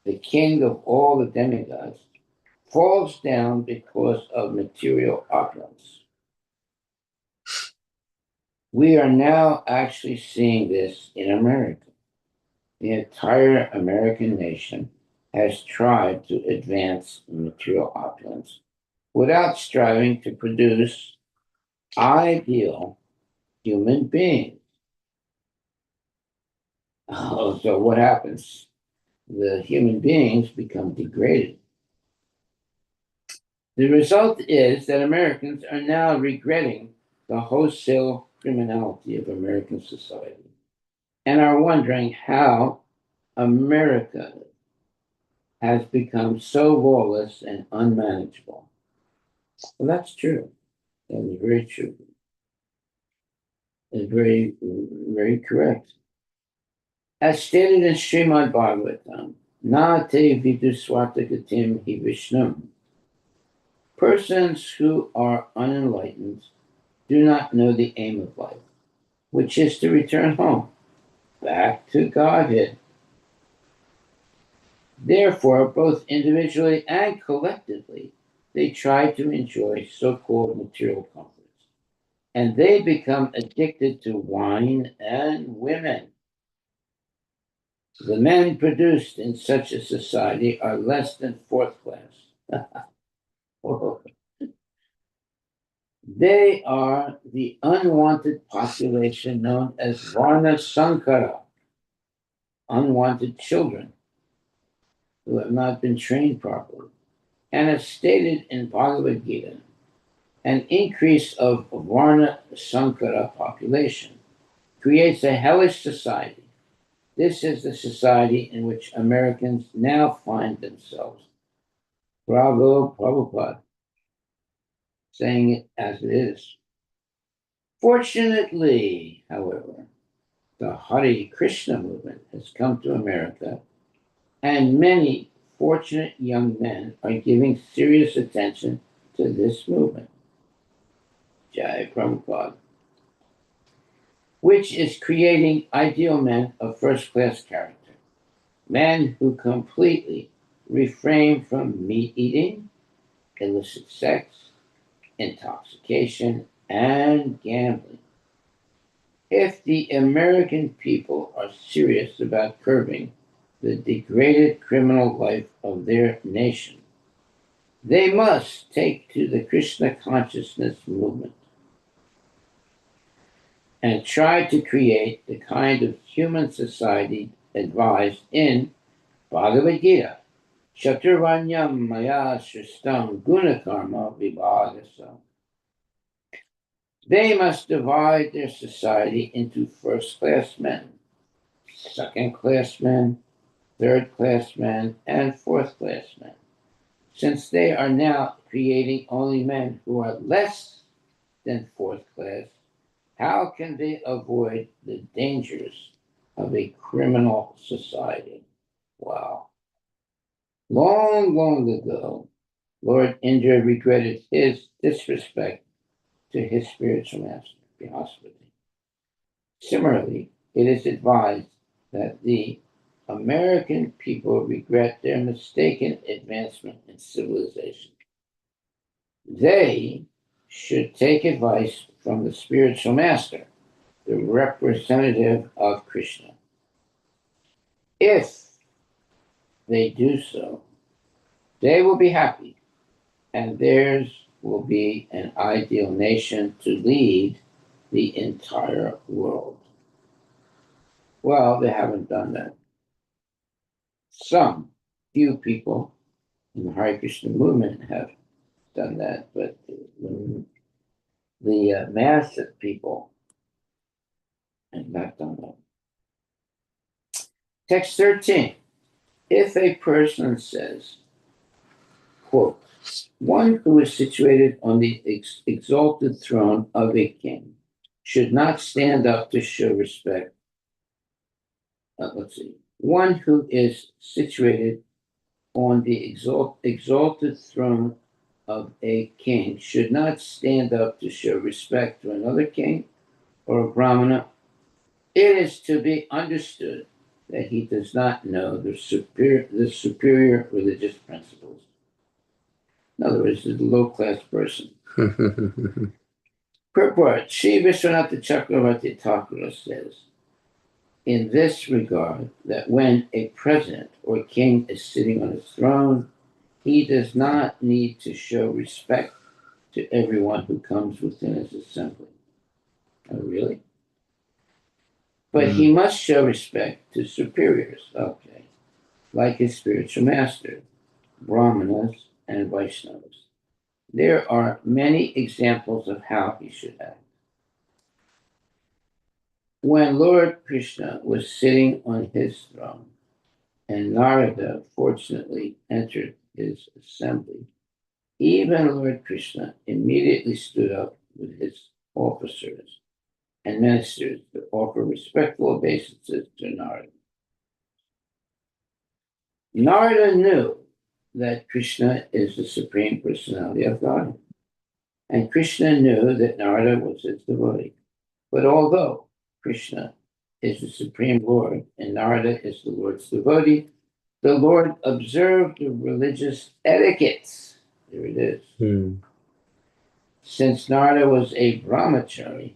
the king of all the demigods, falls down because of material opulence. We are now actually seeing this in America. The entire American nation has tried to advance material opulence without striving to produce ideal human beings. Oh, so what happens? The human beings become degraded. The result is that Americans are now regretting the wholesale criminality of American society and are wondering how America has become so lawless and unmanageable. Well, that's true. That is very true. It's very, very correct. As stated in Srimad Bhagavatam, Na te viduswatagatim hi Vishnum. Persons who are unenlightened do not know the aim of life, which is to return home, back to Godhead. Therefore, both individually and collectively, they try to enjoy so called material comforts. And they become addicted to wine and women. The men produced in such a society are less than fourth class. They are the unwanted population known as Varna Sankara, unwanted children who have not been trained properly. And as stated in Bhagavad Gita, an increase of Varna Sankara population creates a hellish society. This is the society in which Americans now find themselves. Bravo, Prabhupada, saying it as it is. Fortunately, however, the Hare Krishna movement has come to America, and many fortunate young men are giving serious attention to this movement. Jai Prabhupada, which is creating ideal men of first class character, men who completely refrain from meat eating, illicit sex, intoxication, and gambling. If the American people are serious about curbing the degraded criminal life of their nation, they must take to the Krishna consciousness movement and try to create the kind of human society advised in Bhagavad Gita. Chaturvanyam maya shristam gunakarma vibhagasa. They must divide their society into first class men, second class men, third class men, and fourth class men. Since they are now creating only men who are less than fourth class, how can they avoid the dangers of a criminal society? Wow. Long, long ago, Lord Indra regretted his disrespect to his spiritual master, Brihaspati. Similarly, it is advised that the American people regret their mistaken advancement in civilization. They should take advice from the spiritual master, the representative of Krishna. If they do so, they will be happy and theirs will be an ideal nation to lead the entire world. Well, they haven't done that. Some few people in the Hare Krishna movement have done that, but the mass of people have not done that. Text 13. If a person says, quote, one who is situated on the exalted throne of a king should not stand up to show respect. Let's see. One who is situated on the exalted throne of a king should not stand up to show respect to another king or a brahmana. It is to be understood that he does not know the superior religious principles. In other words, he's a low-class person. Purport, Sri Vishwanatha Chakravarti Thakura says, in this regard, that when a president or king is sitting on his throne, he does not need to show respect to everyone who comes within his assembly. Oh, really? But he must show respect to superiors, okay, like his spiritual master, brahmanas, and Vaishnavas. There are many examples of how he should act. When Lord Krishna was sitting on his throne, and Narada fortunately entered his assembly, even Lord Krishna immediately stood up with his officers and ministers to offer respectful obeisances to Narada. Narada knew that Krishna is the Supreme Personality of God, and Krishna knew that Narada was his devotee. But although Krishna is the Supreme Lord and Narada is the Lord's devotee, the Lord observed the religious etiquettes. There it is. Since Narada was a brahmachari,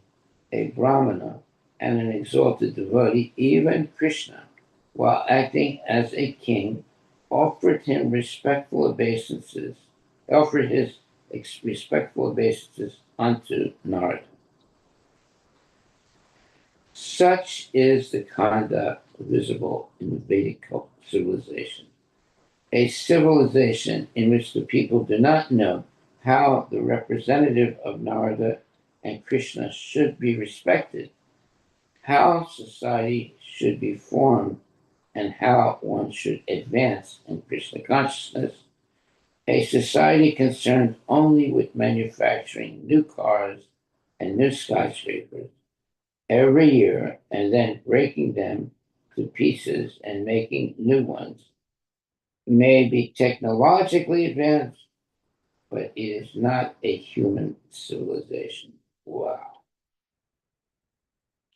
a brahmana, and an exalted devotee, even Krishna, while acting as a king, offered him respectful obeisances, offered his respectful obeisances unto Narada. Such is the conduct visible in the Vedic civilization, a civilization in which the people do not know how the representative of Narada and Krishna should be respected, how society should be formed, and how one should advance in Krishna consciousness. A society concerned only with manufacturing new cars and new skyscrapers every year and then breaking them to pieces and making new ones may be technologically advanced, but it is not a human civilization. Wow.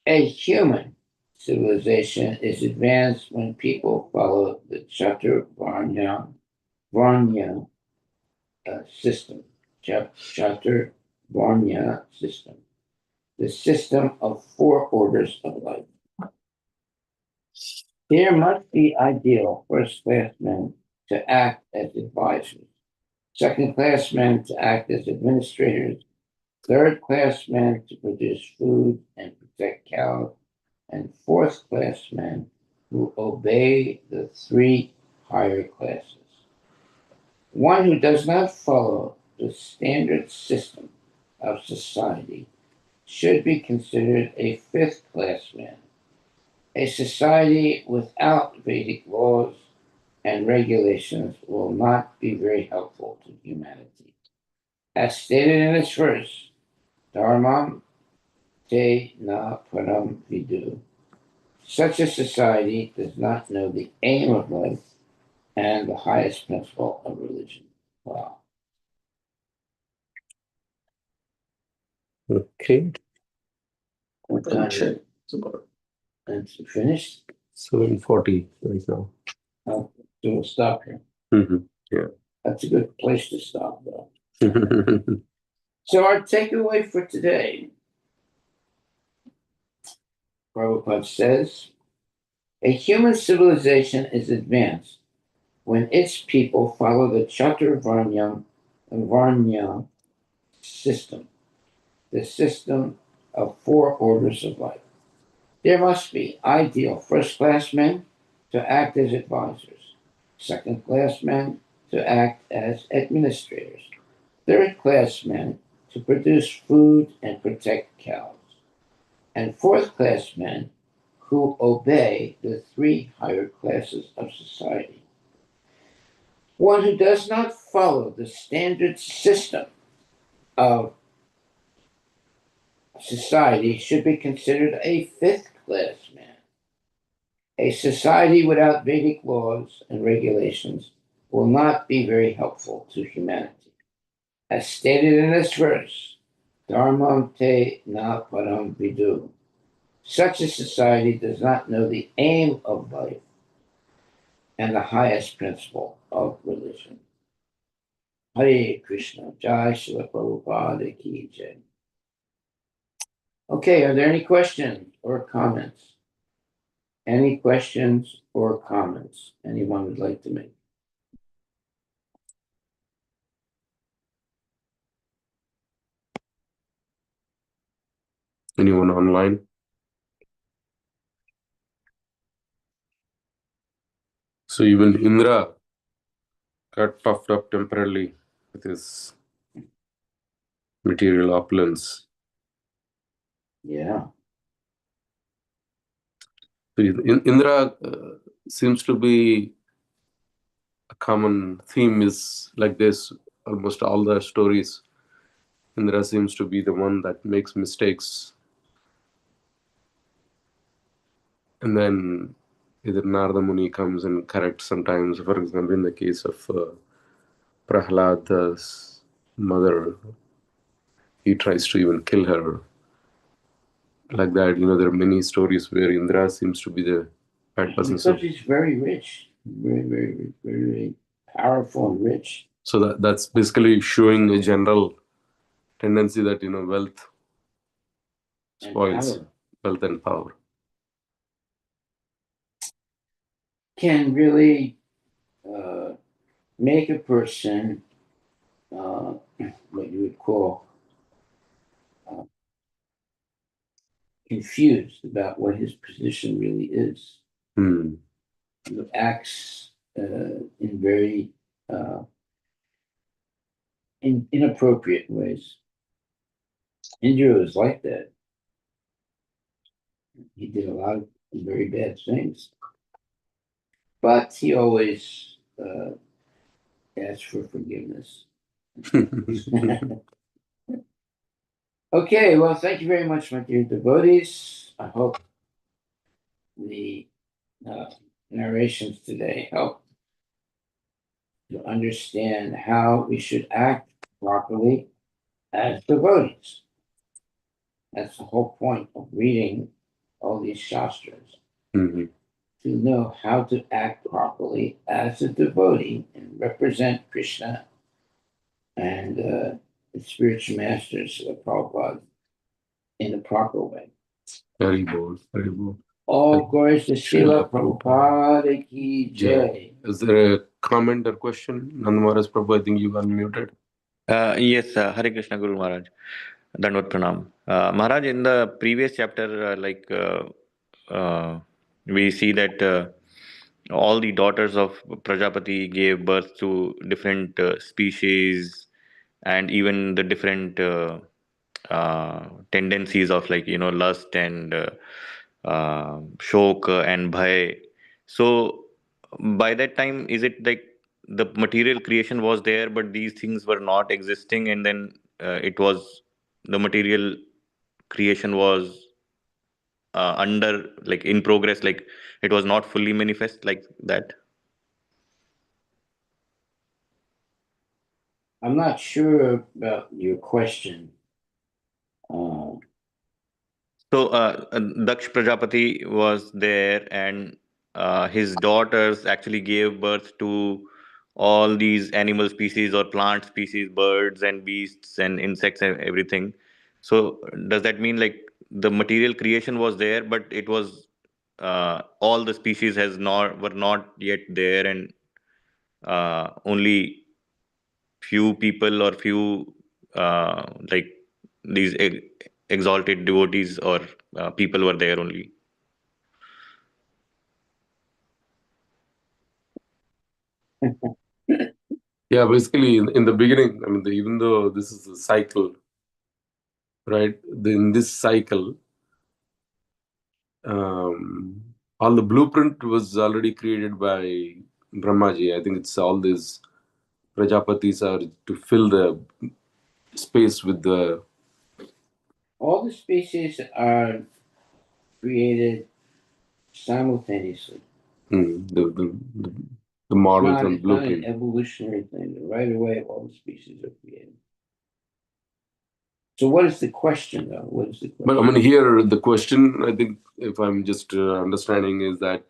A human civilization is advanced when people follow the Varnya system. Varnya system. The system of four orders of life. There must be ideal first-class men to act as advisors, second-class men to act as administrators, third-class men to produce food and protect cows, and fourth-class men who obey the three higher classes. One who does not follow the standard system of society should be considered a fifth-class man. A society without Vedic laws and regulations will not be very helpful to humanity. As stated in its verse, Dharmam te na param vidu. Such a society does not know the aim of life and the highest principle of religion. Wow. Okay. What time is it? It's finished? 7:40 right now. Oh, so we'll stop here. Yeah. That's a good place to stop, though. So our takeaway for today, Prabhupada says, a human civilization is advanced when its people follow the Chaturvarnyam Varnya system, the system of four orders of life. There must be ideal first class men to act as advisors, second class men to act as administrators, third class men to produce food and protect cows, and fourth class men who obey the three higher classes of society. One who does not follow the standard system of society should be considered a fifth class man. A society without Vedic laws and regulations will not be very helpful to humanity. As stated in this verse, Dharmam te na param vidu. Such a society does not know the aim of life and the highest principle of religion. Hare Krishna, Jai Srila Prabhupada Ki Jai. Okay, are there any questions or comments? Any questions or comments anyone would like to make? Anyone online? So even Indra got puffed up temporarily with his material opulence. Yeah. So Indra seems to be a common theme is like this. Almost all the stories, Indra seems to be the one that makes mistakes, and then either Narada Muni comes and corrects sometimes. For example, in the case of Prahlada's mother, he tries to even kill her. Like that, there are many stories where Indra seems to be the bad person. Because he's very rich, very, very rich, very, very powerful and rich. So that's basically showing a general tendency that wealth spoils, wealth and power can really make a person what you would call confused about what his position really is. He acts in very inappropriate ways. Indra was like that. He did a lot of very bad things, but he always asked for forgiveness. Okay, well, thank you very much, my dear devotees. I hope the narrations today help to understand how we should act properly as devotees. That's the whole point of reading all these shastras. To know how to act properly as a devotee and represent Krishna and the spiritual masters of Prabhupada in the proper way. Very bold, very bold. All glories to Srila Prabhupada Ki Jai. Is there a comment or question? Nanda Maharaj Prabhu, I think you unmuted. Yes, Hare Krishna Guru Maharaj. Dandvat Pranam. Maharaj, in the previous chapter, we see that all the daughters of Prajapati gave birth to different species and even the different tendencies of lust and shok and bhay. So by that time, is it like the material creation was there, but these things were not existing, and then it was the material creation was under like in progress, like it was not fully manifest like that? I'm not sure about your question. So Daksh Prajapati was there, and his daughters actually gave birth to all these animal species or plant species, birds and beasts and insects and everything. So does that mean like the material creation was there, but it was all the species has not were not yet there, and only few people or few like these exalted devotees or people were there only. Yeah, basically in the beginning, I mean, even though this is a cycle, right? In this cycle, um, all the blueprint was already created by Brahmaji. I think it's all these Prajapatis are to fill the space with the All the species are created simultaneously. the It's models not, and it's not an blueprint. evolutionary thing. Right away, all the species are created. So what is the question, though? What is the question? But I mean, here the question, I think, if I'm just understanding, is that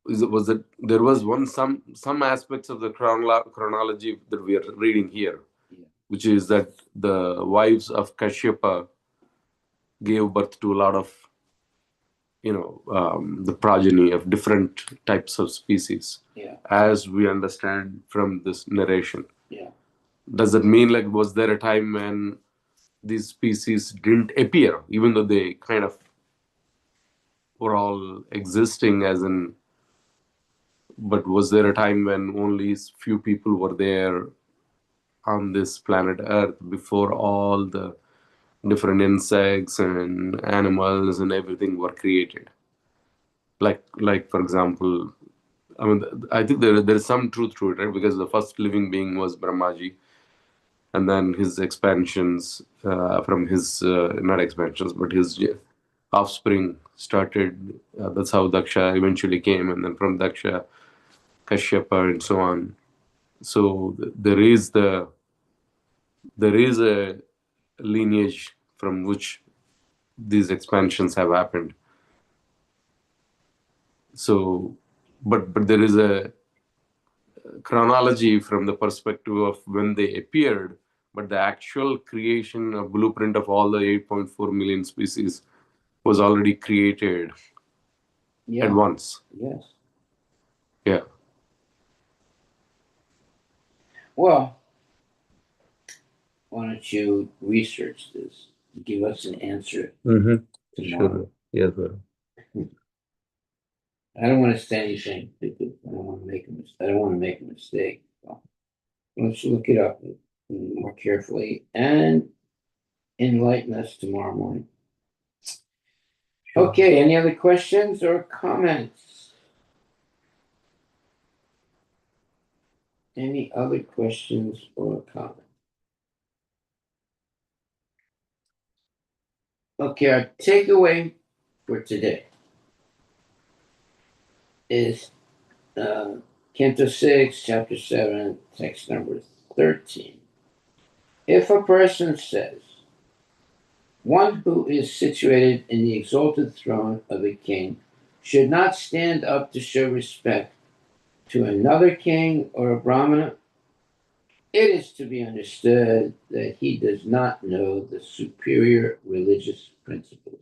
was that there was some aspects of the chronology that we are reading here, Yeah. which is that the wives of Kashyapa gave birth to a lot of the progeny of different types of species, Yeah. as we understand from this narration. Yeah. Does that mean, like, was there a time when these species didn't appear, even though they kind of were all existing, as in, but was there a time when only few people were there on this planet Earth before all the different insects and animals and everything were created? Like for example, I mean, I think there is some truth to it, right? Because the first living being was Brahmaji, and then his expansions from his not expansions, but his offspring started. That's how Daksha eventually came, and then from Daksha, Kashyapa, and so on. So there is a lineage from which these expansions have happened. So, but there is a chronology from the perspective of when they appeared, but the actual creation of blueprint of all the 8.4 million species was already created Yeah. at once. Yes. Yeah. Well, why don't you research this? Give us an answer tomorrow. Sure. Yes, sir. I don't want to say anything because I don't want to make a mistake. I don't want to make a mistake. So let's look it up more carefully and enlighten us tomorrow morning. Sure. Okay, any other questions or comments? Any other questions or comments? Okay, our takeaway for today is Canto 6, Chapter 7, text number 13. If a person says, one who is situated in the exalted throne of a king should not stand up to show respect to another king or a Brahmana, it is to be understood that he does not know the superior religious principles.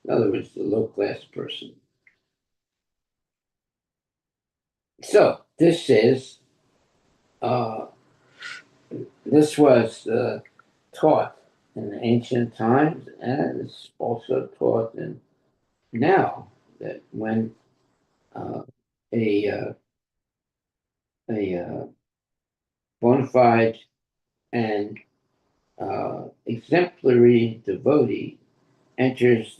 In other words, the low class person. So this is this was taught in the ancient times, and it's also taught in now that when uh, a bona fide and exemplary devotee enters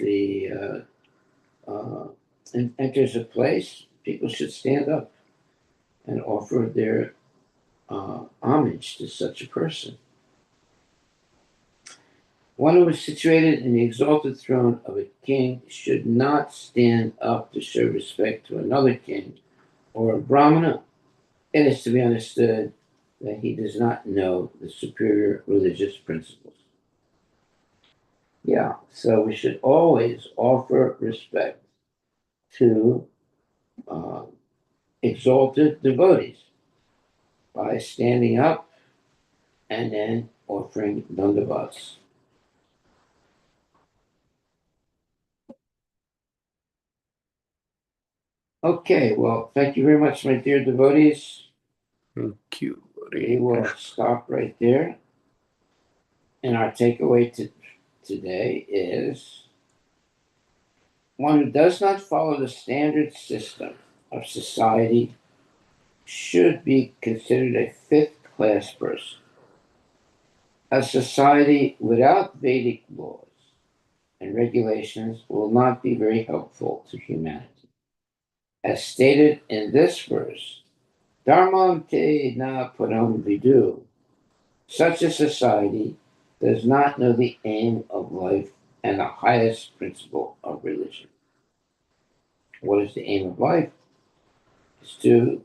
enters a place, people should stand up and offer their homage to such a person. One who is situated in the exalted throne of a king should not stand up to show respect to another king or a Brahmana. It is to be understood that he does not know the superior religious principles. Yeah, so we should always offer respect to uh, exalted devotees by standing up and then offering dandavats. Okay, well, thank you very much, my dear devotees. Thank you. we will stop right there. And our takeaway today is one who does not follow the standard system of society should be considered a fifth-class person. A society without Vedic laws and regulations will not be very helpful to humanity. As stated in this verse, Dharmam te na param vidu. Such a society does not know the aim of life and the highest principle of religion. What is the aim of life? Is to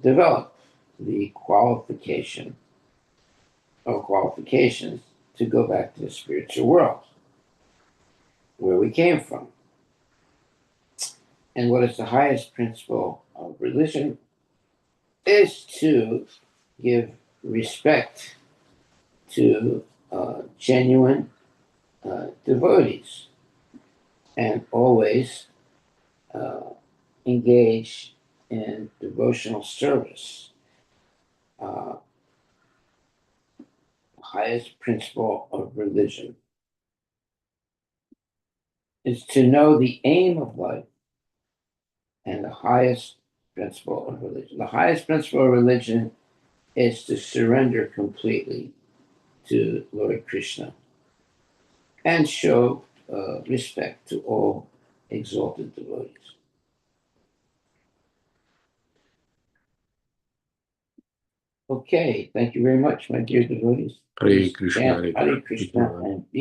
develop the qualification or qualifications to go back to the spiritual world, where we came from. And what is the highest principle of religion is to give respect to genuine devotees and always engage in devotional service. Highest principle of religion is to know the aim of life and the highest principle of religion. The highest principle of religion is to surrender completely to Lord Krishna and show respect to all exalted devotees. Okay, thank you very much, my dear devotees. Hare Please Krishna, chant Hare Hare Krishna. Krishna and be